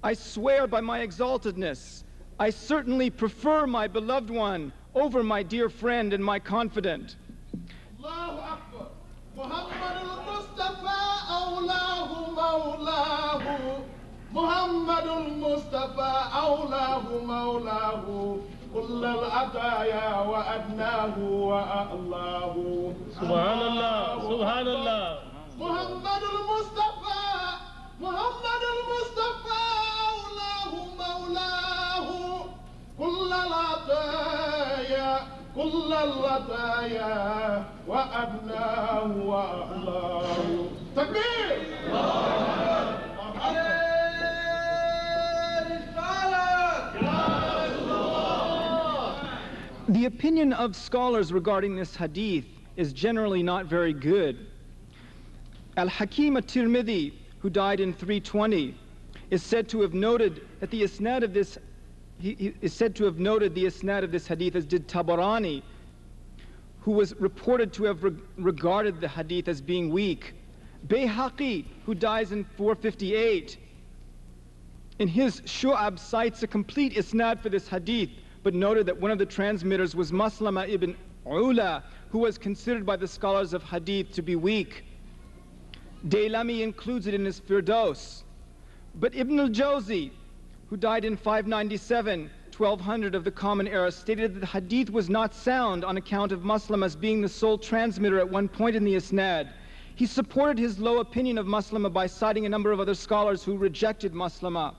I swear by my exaltedness, I certainly prefer my beloved one over my dear friend and my confidant. Allahu Akbar. Muhammad al-Mustafa awlahu mawlahu. Muhammad al-Mustafa awlahu mawlahu. كل العطايا وأدناه وأعلاه. سبحان الله سبحان الله. محمد المصطفى محمد المصطفى أولاه مولاه. كل العطايا كل العطايا وأدناه وأعلاه. تكبير. The opinion of scholars regarding this hadith is generally not very good. Al-Hakim at-Tirmidhi, who died in 320, is said to have noted that the isnad of this he is said to have noted the isnad of this hadith, as did Tabarani, who was reported to have regarded the hadith as being weak. Bayhaqi, who dies in 458, in his Shu'ab cites a complete isnad for this hadith, but noted that one of the transmitters was Maslama ibn Ula, who was considered by the scholars of hadith to be weak. Daylami includes it in his Firdaus. But Ibn al-Jawzi, who died in 597, 1200 of the Common Era, stated that the hadith was not sound on account of Maslama as being the sole transmitter at one point in the isnad. He supported his low opinion of Maslama by citing a number of other scholars who rejected Maslama.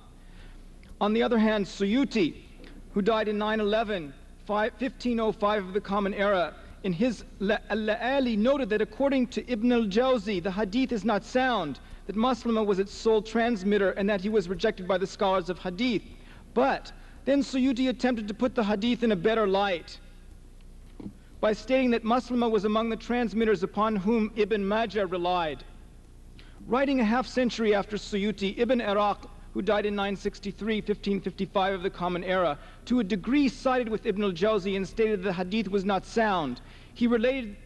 On the other hand, Suyuti, who died in 911, 1505 of the Common Era, in his Al-La'ali noted that according to Ibn al-Jawzi, the hadith is not sound, that Maslama was its sole transmitter, and that he was rejected by the scholars of hadith. But then Suyuti attempted to put the hadith in a better light by stating that Maslama was among the transmitters upon whom Ibn Majah relied. Writing a half century after Suyuti, Ibn Iraq, who died in 963, 1555 of the Common Era, to a degree sided with Ibn al-Jawzi and stated the hadith was not sound. He reiterated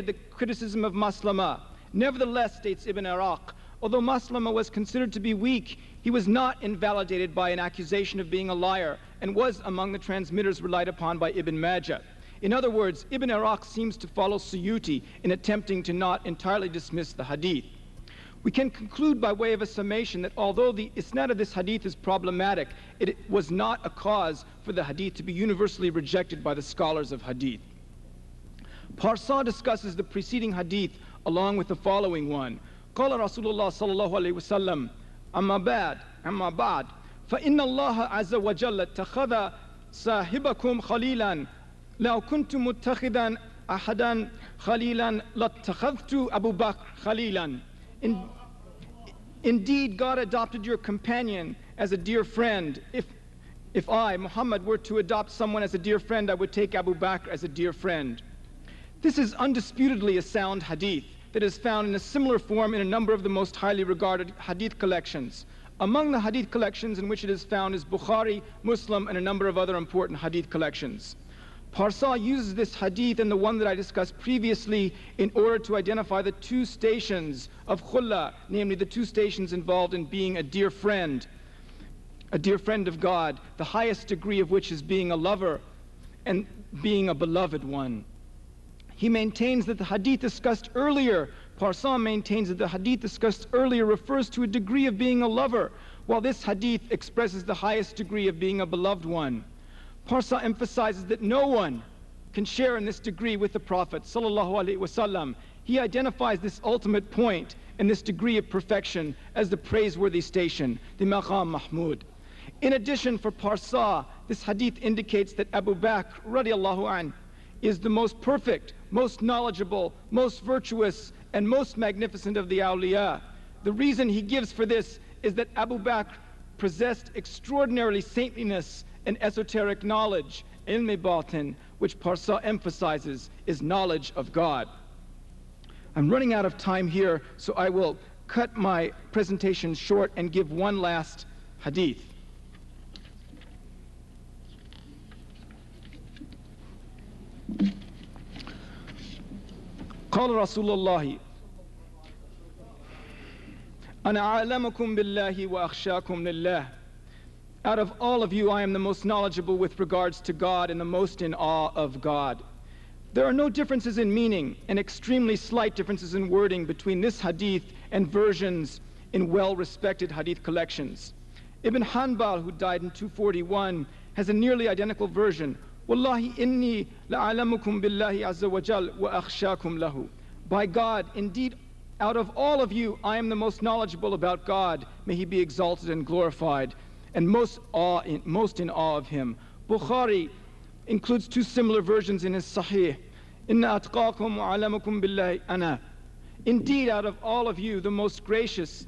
the criticism of Maslama. Nevertheless, states Ibn Iraq, although Maslama was considered to be weak, he was not invalidated by an accusation of being a liar and was among the transmitters relied upon by Ibn Majah. In other words, Ibn Iraq seems to follow Suyuti in attempting to not entirely dismiss the hadith. We can conclude by way of a summation that although the isnad of this hadith is problematic, it was not a cause for the hadith to be universally rejected by the scholars of hadith. Parsa discusses the preceding hadith along with the following one. قال رسول الله صلى الله عليه وسلم أما بعد فإن الله عز وجل اتخذ صاحبكم خليلا لو كنت متخذا أحدا خليلا لاتخذت أبو بكر خليلا. Indeed, God adopted your companion as a dear friend. If I, Muhammad, were to adopt someone as a dear friend, I would take Abu Bakr as a dear friend. This is undisputedly a sound hadith that is found in a similar form in a number of the most highly regarded hadith collections. Among the hadith collections in which it is found is Bukhari, Muslim, and a number of other important hadith collections. Parsa uses this hadith and the one that I discussed previously in order to identify the two stations of khulla, namely the two stations involved in being a dear friend of God, the highest degree of which is being a lover and being a beloved one. He maintains that the hadith discussed earlier, Parsa maintains that the hadith discussed earlier refers to a degree of being a lover, while this hadith expresses the highest degree of being a beloved one. Parsa emphasizes that no one can share in this degree with the Prophet ﷺ. He identifies this ultimate point and this degree of perfection as the praiseworthy station, the Maqam Mahmud. In addition, for Parsa, this hadith indicates that Abu Bakr radiallahu anh is the most perfect, most knowledgeable, most virtuous, and most magnificent of the awliya. The reason he gives for this is that Abu Bakr possessed extraordinarily saintliness and esoteric knowledge, ilm-i batin, which Parsa emphasizes is knowledge of God. I'm running out of time here, so I will cut my presentation short and give one last hadith. قال رسول الله أنا أعلمكم بالله وأخشاكم لله. Out of all of you, I am the most knowledgeable with regards to God and the most in awe of God. There are no differences in meaning and extremely slight differences in wording between this hadith and versions in well-respected hadith collections. Ibn Hanbal, who died in 241, has a nearly identical version. Wallahi inni la'alamukum billahi azza wa jal wa akhshakum lahu. By God, indeed, out of all of you, I am the most knowledgeable about God. May He be exalted and glorified, and most in awe of Him. Bukhari includes two similar versions in his Sahih. Inna atqakum wa alamukum billahi ana. Indeed, out of all of you, the most gracious,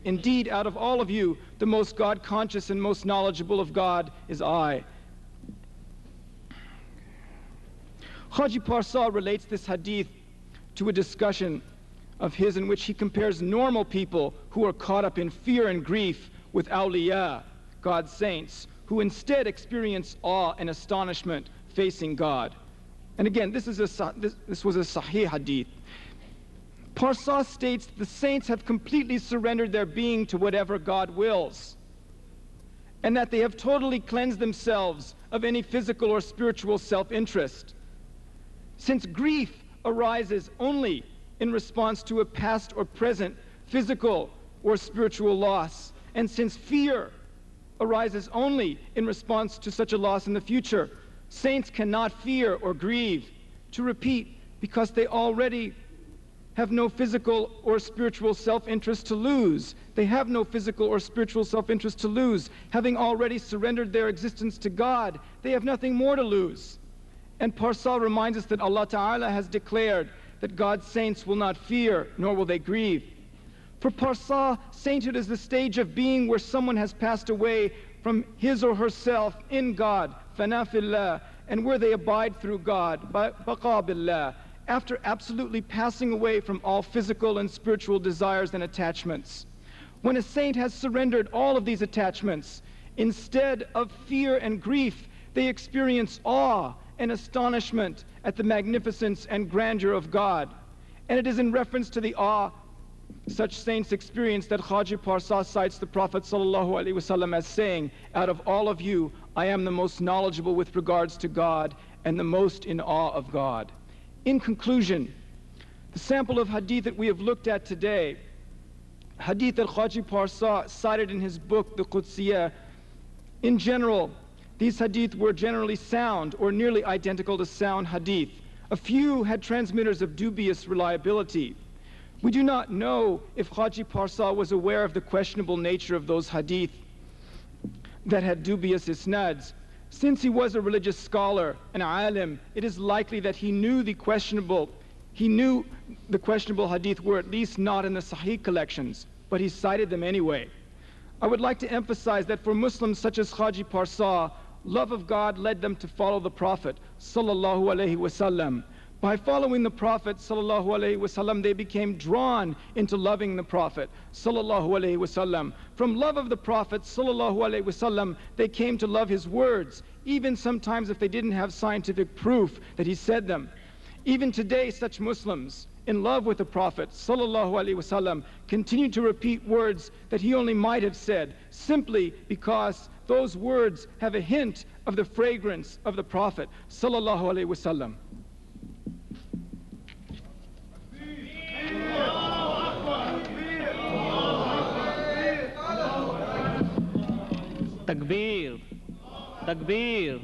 indeed, out of all of you, the most God-conscious and most knowledgeable of God is I. Khwaja Parsa relates this hadith to a discussion of his in which he compares normal people who are caught up in fear and grief with awliya, God's saints, who instead experience awe and astonishment facing God. And again, this was a Sahih hadith. Parsa states the saints have completely surrendered their being to whatever God wills, and that they have totally cleansed themselves of any physical or spiritual self-interest. Since grief arises only in response to a past or present physical or spiritual loss, and since fear arises only in response to such a loss in the future, saints cannot fear or grieve. To repeat, because they already have no physical or spiritual self-interest to lose. They have no physical or spiritual self-interest to lose. Having already surrendered their existence to God, they have nothing more to lose. And Parsa reminds us that Allah Ta'ala has declared that God's saints will not fear, nor will they grieve. For Parsa, sainthood is the stage of being where someone has passed away from his or herself in God, fana fillah, and where they abide through God, baqa billah, after absolutely passing away from all physical and spiritual desires and attachments. When a saint has surrendered all of these attachments, instead of fear and grief, they experience awe and astonishment at the magnificence and grandeur of God. And it is in reference to the awe such saints experience that Khwaja Parsa cites the Prophet ﷺ as saying, out of all of you, I am the most knowledgeable with regards to God and the most in awe of God. In conclusion, the sample of hadith that we have looked at today, hadith that Khwaja Parsa cited in his book, the Qudsiya, in general, these hadith were generally sound or nearly identical to sound hadith. A few had transmitters of dubious reliability. We do not know if Khwaja Parsa was aware of the questionable nature of those hadith that had dubious isnads. Since he was a religious scholar, an alim, it is likely that he knew the questionable hadith were at least not in the Sahih collections, but he cited them anyway. I would like to emphasize that for Muslims such as Khwaja Parsa, love of God led them to follow the Prophet sallallahu alaihi wasallam. By following the Prophet sallallahu alaihi wasallam, they became drawn into loving the Prophet sallallahu alaihi wasallam. From love of the Prophet sallallahu alaihi wasallam, they came to love his words, even sometimes if they didn't have scientific proof that he said them. Even today, such Muslims in love with the Prophet sallallahu alaihi wasallam continue to repeat words that he only might have said, simply because those words have a hint of the fragrance of the Prophet sallallahu alaihi wasallam. Takbir, takbir.